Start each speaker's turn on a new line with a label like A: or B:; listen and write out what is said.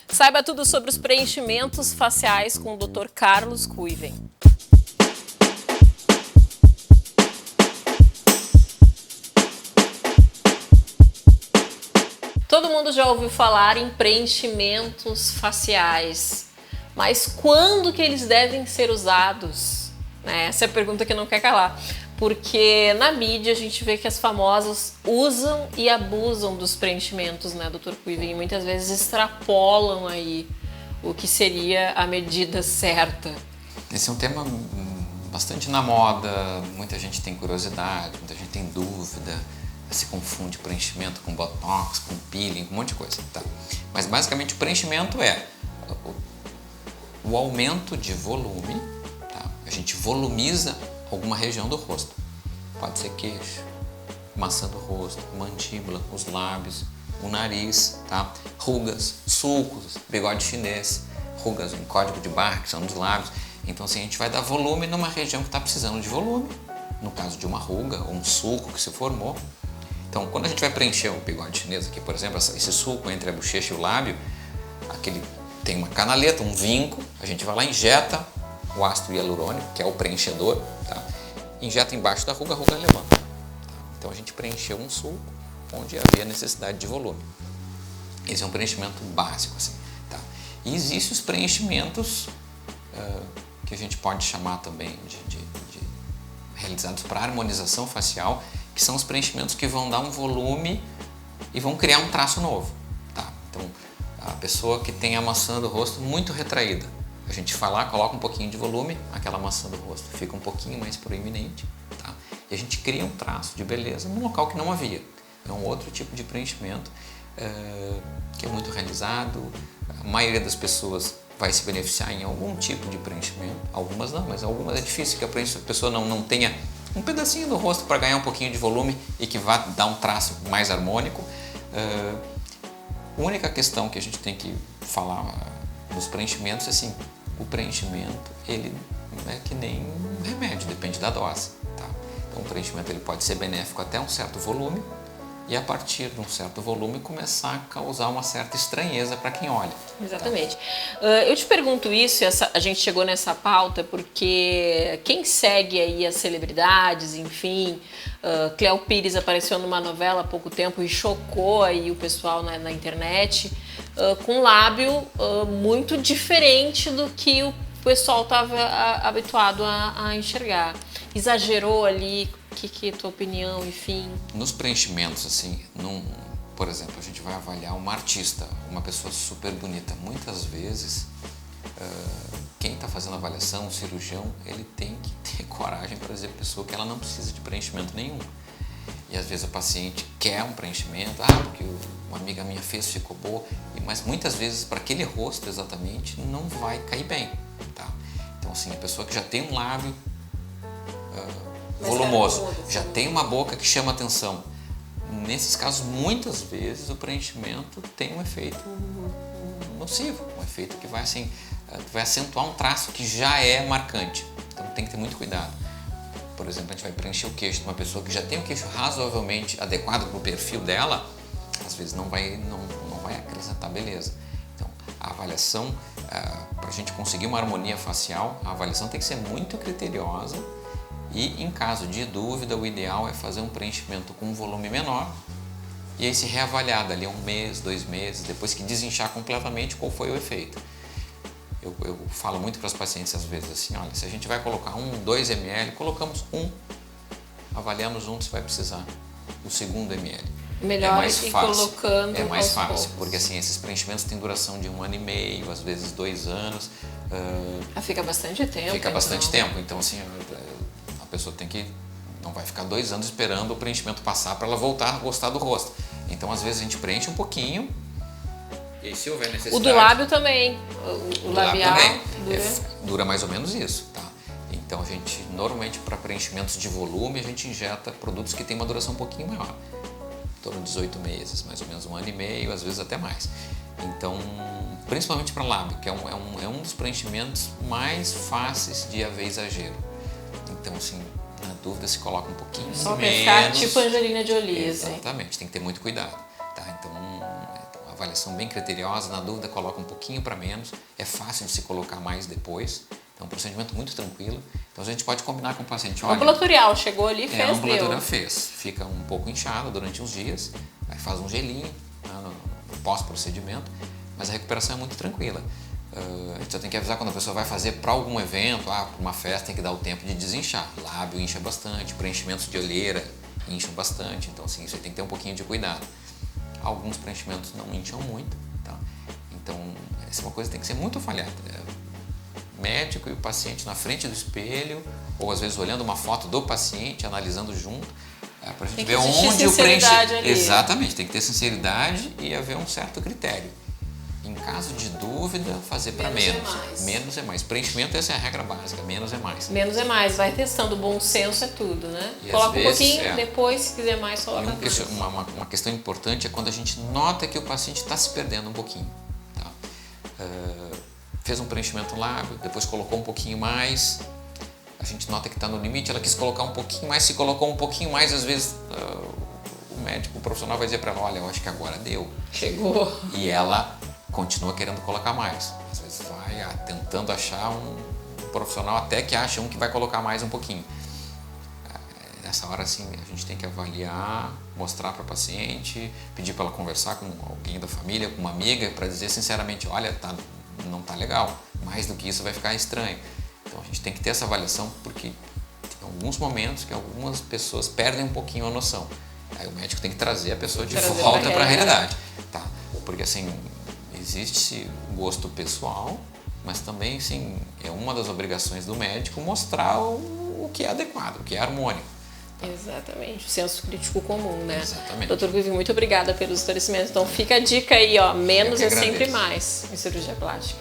A: Saiba tudo sobre os preenchimentos faciais com o Dr. Carlos Ruiven. Todo mundo já ouviu falar em preenchimentos faciais, mas quando que eles devem ser usados? Essa é a pergunta que não quer calar, porque na mídia a gente vê que as famosas usam e abusam dos preenchimentos, né, Dr. Ruiven, e muitas vezes extrapolam aí o que seria a medida certa.
B: Esse é um tema bastante na moda, muita gente tem curiosidade, muita gente tem dúvida, se confunde preenchimento com botox, com peeling, com um monte de coisa, tá? Mas basicamente o preenchimento é o aumento de volume, tá? A gente volumiza alguma região do rosto, pode ser queixo, maçã do rosto, mandíbula, os lábios, o nariz, tá? Rugas, sulcos, bigode chinês, rugas em código de barra, que são dos lábios. Então assim, a gente vai dar volume numa região que está precisando de volume, no caso de uma ruga ou um sulco que se formou. Então, quando a gente vai preencher o bigode chinês aqui, por exemplo, esse sulco entre a bochecha e o lábio, tem uma canaleta, um vinco, a gente vai lá e injeta o ácido hialurônico, que é o preenchedor, tá? Injeta embaixo da ruga, a ruga levanta. Tá? Então, a gente preencheu um sulco onde havia necessidade de volume. Esse é um preenchimento básico, assim, tá? E existem os preenchimentos que a gente pode chamar também de realizados para harmonização facial, que são os preenchimentos que vão dar um volume e vão criar um traço novo, tá? Então, a pessoa que tem a maçã do rosto muito retraída, a gente vai lá, coloca um pouquinho de volume, aquela maçã do rosto fica um pouquinho mais proeminente, tá? E a gente cria um traço de beleza num local que não havia. É um outro tipo de preenchimento que é muito realizado. A maioria das pessoas vai se beneficiar em algum tipo de preenchimento, algumas não, mas algumas é difícil que a pessoa não tenha um pedacinho do rosto para ganhar um pouquinho de volume e que vá dar um traço mais harmônico. A única questão que a gente tem que falar nos preenchimentos é assim, o preenchimento ele é que nem um remédio, depende da dose, tá? Então o preenchimento ele pode ser benéfico até um certo volume e a partir de um certo volume começar a causar uma certa estranheza para quem olha.
A: Exatamente. Tá? Eu te pergunto isso, a gente chegou nessa pauta porque quem segue aí as celebridades, enfim, Cléo Pires apareceu numa novela há pouco tempo e chocou aí o pessoal na internet com um lábio muito diferente do que o pessoal estava habituado a enxergar. Exagerou ali. O que é a tua opinião, enfim?
B: Nos preenchimentos, assim, por exemplo, a gente vai avaliar uma artista, uma pessoa super bonita. Muitas vezes, quem está fazendo a avaliação, o cirurgião, ele tem que ter coragem para dizer para a pessoa que ela não precisa de preenchimento nenhum. E às vezes o paciente quer um preenchimento, porque uma amiga minha fez, ficou boa, mas muitas vezes para aquele rosto exatamente não vai cair bem, tá? Então assim, a pessoa que já tem um lábio volumoso, já tem uma boca que chama atenção. Nesses casos, muitas vezes o preenchimento tem um efeito nocivo, um efeito que vai acentuar um traço que já é marcante. Então tem que ter muito cuidado. Por exemplo, a gente vai preencher o queixo de uma pessoa que já tem o queixo razoavelmente adequado para o perfil dela, às vezes não vai acrescentar beleza. Então, a avaliação, para a gente conseguir uma harmonia facial, a avaliação tem que ser muito criteriosa. E em caso de dúvida, o ideal é fazer um preenchimento com um volume menor e aí se reavaliar dali 1 mês, 2 meses, depois que desinchar completamente qual foi o efeito. Eu falo muito para os pacientes às vezes assim, olha, se a gente vai colocar 2 ml, colocamos 1, avaliamos se vai precisar o segundo ml.
A: Melhor é mais fácil. Colocando
B: é mais fácil, porque assim, esses preenchimentos têm duração de 1 ano e meio, às vezes 2 anos.
A: Fica bastante tempo.
B: Fica bastante tempo, então assim, a pessoa não vai ficar 2 anos esperando o preenchimento passar para ela voltar a gostar do rosto. Então, às vezes, a gente preenche um pouquinho e aí, se houver necessidade...
A: O do lábio também, o labial
B: também. Dura mais ou menos isso, tá? Então, a gente, normalmente, para preenchimentos de volume, a gente injeta produtos que têm uma duração um pouquinho maior. Em torno de 18 meses, mais ou menos 1 ano e meio, às vezes até mais. Então, principalmente para lábio, que é um dos preenchimentos mais fáceis de haver exagero. Então, assim, na dúvida se coloca um pouquinho menos.
A: Só ficar tipo Angelina Jolie.
B: Exatamente, tem que ter muito cuidado, tá? Então, a avaliação bem criteriosa, na dúvida coloca um pouquinho para menos, é fácil de se colocar mais depois, é um procedimento muito tranquilo, então a gente pode combinar com o paciente, olha...
A: Ambulatorial, chegou ali, fez,
B: ambulatorial fez, fica um pouco inchado durante uns dias, aí faz um gelinho, né, no pós-procedimento, mas a recuperação é muito tranquila. A gente só tem que avisar quando a pessoa vai fazer para algum evento, para uma festa, tem que dar o tempo de desinchar. Lábio incha bastante, preenchimentos de olheira incham bastante, então assim, isso aí tem que ter um pouquinho de cuidado. Alguns preenchimentos não incham muito, tá? Então essa é uma coisa que tem que ser muito avaliada. O médico e o paciente na frente do espelho, ou às vezes olhando uma foto do paciente, analisando junto, para a gente ver onde o preenchimento... Exatamente, tem que ter sinceridade e haver um certo critério. Em caso de dúvida, fazer para menos. Menos é mais. Preenchimento, essa é a regra básica. Menos é mais.
A: Menos é mais. Vai testando. Bom senso é tudo, né?
B: E
A: coloca um pouquinho, depois, se quiser mais, coloca mais.
B: Uma questão importante é quando a gente nota que o paciente está se perdendo um pouquinho. Tá? Fez um preenchimento no lábio, depois colocou um pouquinho mais. A gente nota que está no limite, ela quis colocar um pouquinho mais. Se colocou um pouquinho mais, às vezes o médico, o profissional vai dizer para ela, olha, eu acho que agora deu.
A: Chegou.
B: E ela continua querendo colocar mais. Às vezes vai tentando achar um profissional até que acha um que vai colocar mais um pouquinho. Nessa hora, assim, a gente tem que avaliar, mostrar para a paciente, pedir para ela conversar com alguém da família, com uma amiga, para dizer sinceramente, olha, não tá legal, mais do que isso vai ficar estranho. Então a gente tem que ter essa avaliação porque tem alguns momentos que algumas pessoas perdem um pouquinho a noção. Aí o médico tem que trazer a pessoa de volta para a realidade. Tá? Porque assim, existe gosto pessoal, mas também sim, é uma das obrigações do médico mostrar o que é adequado, o que é harmônico. Tá?
A: Exatamente, o senso crítico comum, né?
B: Exatamente.
A: Doutor Guivi, muito obrigada pelos esclarecimentos. Então fica a dica aí, ó, menos é sempre mais em cirurgia plástica.